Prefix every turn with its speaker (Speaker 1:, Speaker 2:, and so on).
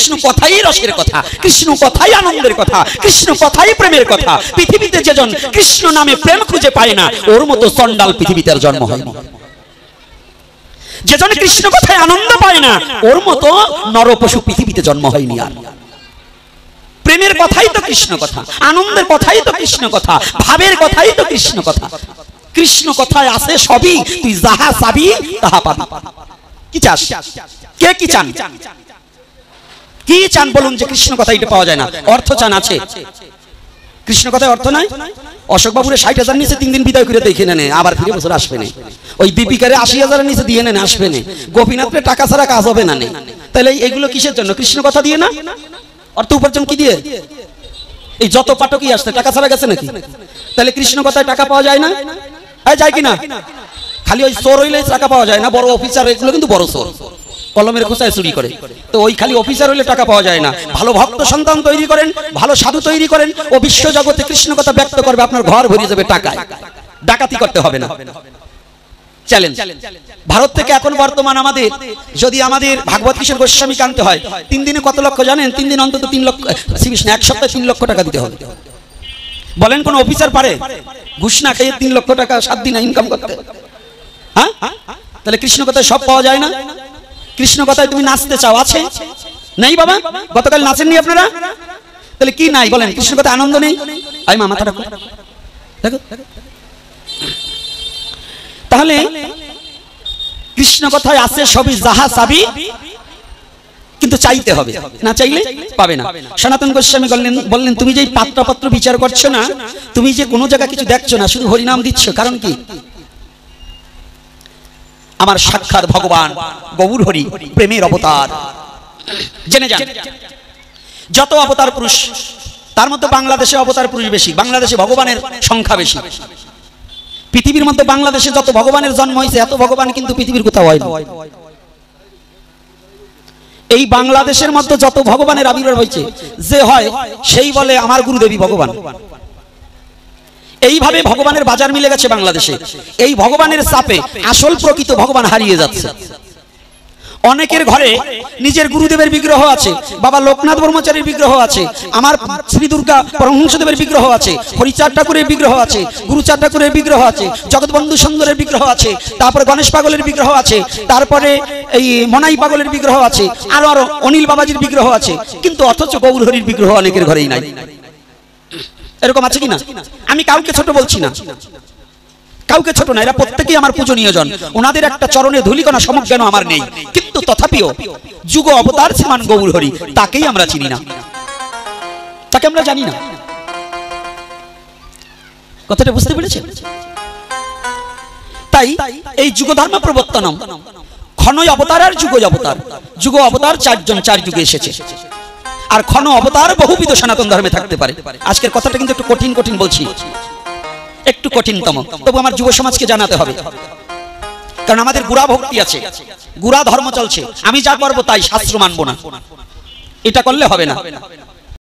Speaker 1: কৃষ্ণ কথাই রসের কথা, কৃষ্ণ কথাই আনন্দের কথা, কৃষ্ণ কথাই প্রেমের কথা। পৃথিবীতে যেজন কৃষ্ণ নামে প্রেম খুঁজে পায় না, ওর মতো চন্ডাল পৃথিবীতে আর জন্ম হয়নি। যেজন কৃষ্ণ কথায় আনন্দ পায় না, ওর মতো নরপশু পৃথিবীতে জন্ম হয়নি। আর প্রেমের কথাই তো কৃষ্ণ কথা, আনন্দের কথাই তো কৃষ্ণ কথা, ভাবের কথাই তো কৃষ্ণ কথা। কৃষ্ণ কথায় আছে সবই, তুই যাহা চাবি তাহা পাবি। কি চাস? কে কি চান? কি চান বলুন যে কৃষ্ণ কথা এটা পাওয়া যায় না? অর্থ চান, আছে। কৃষ্ণ কথায় অর্থ নাই। অশোক বাবুরে 60,000 নিচে 3 দিন বিদায় করে দেখে নেনে, আবার ফিরে বছর আসবে না। ওই দীপিকারে 80,000 নিচে দিয়ে নেনে, আসবে না। গোপীনাথে টাকা ছাড়া কাজ হবে না। তাহলে এগুলো কিসের জন্য? কৃষ্ণ কথা দিয়ে না। অর্থ উপার্জন কি দিয়ে? এই যত পাঠকই আসছে টাকা ছাড়া গেছে নাকি? তাহলে কৃষ্ণ কথায় টাকা পাওয়া যায় না? যায় কিনা? খালি ওই চোর হইলে টাকা পাওয়া যায় না, বড় অফিসার এগুলো কিন্তু বড় চোর, কলমের খোঁচায় চুরি করে। তো ওই খালি অফিসার হইলে টাকা পাওয়া যায় না। ভালো ভক্ত সন্তান তৈরি করেন, ভালো সাধু তৈরি করেন, ও বিশ্ব জগতে কৃষ্ণ কথা ব্যক্ত করবে, আপনার ঘর ভরে যাবে টাকায়। ডাকাতি করতে হবে না। চ্যালেঞ্জ। ভারত থেকে এখন বর্তমান আমাদের যদি আমাদের ভাগবত কিশোর গোস্বামীকে আনতে হয়, 3 দিনে কত লক্ষ জানেন? 3 দিন অন্তত 3 লক্ষ, এক সপ্তাহে 3 লক্ষ টাকা দিতে হবে। বলেন কোন অফিসার পারে ঘুষ না খেয়ে 3 লক্ষ টাকা 7 দিনে ইনকাম করতে? হ্যাঁ? তাহলে কৃষ্ণ কথায় সব পাওয়া যায় না। কৃষ্ণ কথায় তুমি নাচতে চাও, আছে? নাই বাবা, গতকাল নাচেননি আপনারা? তাহলে কি নাই বলেন? কৃষ্ণ কথায় আনন্দ নেই? আই মা মাথা রাখো, দেখো। তাহলে কৃষ্ণ কথায় আছে সবই, যাহা চাবি, কিন্তু চাইতে হবে, না চাইলে পাবে না। সনাতন গোস্বামী বললেন, তুমি যে পাত্র বিচার করছো না, তুমি যে কোনো জায়গা কিছু দেখছো না, শুধু হরিনাম দিচ্ছ, কারণ কি? আমার সাক্ষাৎ ভগবান গৌর হরি প্রেমের অবতার। জেনে যান, যত অবতার পুরুষ তার মধ্যে বাংলাদেশে অবতার পুরুষ বেশি, বাংলাদেশে ভগবানের সংখ্যা বেশি। পৃথিবীর মধ্যে বাংলাদেশে যত ভগবানের জন্ম হয়েছে, এত ভগবান কিন্তু পৃথিবীর কোথাও হয়নি। এই বাংলাদেশের মধ্যে যত ভগবানের আবির্ভাব হয়েছে, যে হয় সেই বলে আমার গুরুদেবী ভগবান। এইভাবে ভগবানের বাজার মিলে গেছে বাংলাদেশে। এই ভগবানের চাপে আসল প্রকৃত ভগবান হারিয়ে যাচ্ছে। অনেকের ঘরে নিজের গুরুদেবের বিগ্রহ আছে, বাবা লোকনাথ ব্রহ্মচারীর বিগ্রহ আছে, আমার শ্রী দুর্গা পরমহংসদেবের বিগ্রহ আছে, হরিচাঁদ ঠাকুরের বিগ্রহ আছে, গুরুচাঁদ ঠাকুরের বিগ্রহ আছে, জগৎবন্ধু সুন্দরের বিগ্রহ আছে, তারপরে গণেশ পাগলের বিগ্রহ আছে, তারপরে এই মনাই পাগলের বিগ্রহ আছে, আরো অনিল বাবাজির বিগ্রহ আছে, কিন্তু অথচ গৌর হরির বিগ্রহ অনেকের ঘরেই নাই। এরকম আছে কিনা? আমি কাউকে ছোট বলছি না, কাউকে ছোট না, এরা প্রত্যেকেই আমার পূজনীয় জন। ওনাদের একটা চরণে ধূলিকণা সমজ্ঞান আমার নেই, কিন্তু তথাপিও যুগ অবতার শ্রীমান গৌর হরি, তাকেই আমরা চিনি না, তাকে আমরা জানি না। কথাটা বুঝতে পেরেছেন? তাই এই যুগ ধর্ম প্রবর্তনম, ক্ষণই অবতার আর যুগ অবতার। যুগ অবতার 4 জন 4 যুগে এসেছে, আর ক্ষণ অবতার বহুবিধ সনাতন ধর্মে থাকতে পারে। আজকের কথাটা কিন্তু একটু কঠিন কঠিন বলছি, একটু কঠিনতম, তবু আমার যুব সমাজকে জানাতে হবে। কারণ আমাদের গুড়া ভক্তি আছে, গুড়া ধর্ম চলছে। আমি যা করবো তাই, শাস্ত্র মানবো না, এটা করলে হবে না।